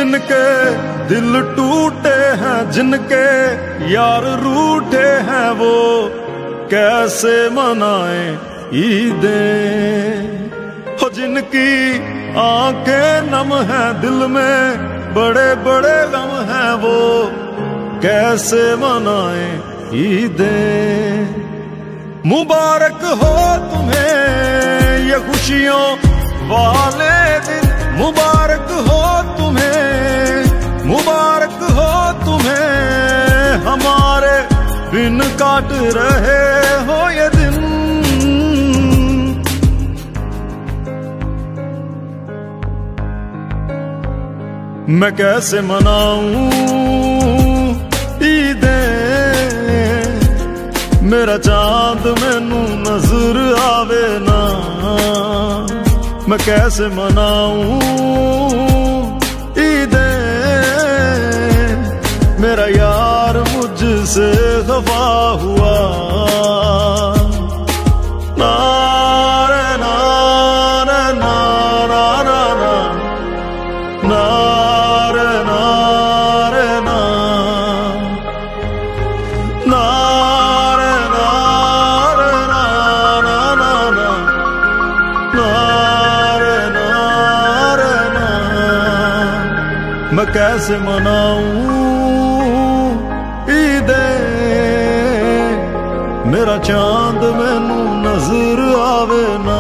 जिनके दिल टूटे हैं, जिनके यार रूठे हैं, वो कैसे मनाए ईदें। हो जिनकी आंखें नम हैं, दिल में बड़े बड़े गम हैं, वो कैसे मनाए ईदें। मुबारक हो तुम्हें ये खुशियों वाले दिन, मुबारक हो तुम्हें, मुबारक हो तुम्हें, हमारे बिन काट रहे हो ये दिन। मैं कैसे मनाऊं ईदें, मेरा चांद मैनू नजर आवे ना। मैं कैसे मनाऊं ईदें, मेरा यार मुझसे खफा हुआ। नारे नारे नारा नारा नारे नारे ना, नारे नारे नारा नारा नारे नारे ना। मैं कैसे मनाऊं ईदें, मेरा चांद मैनू नजर आवे ना।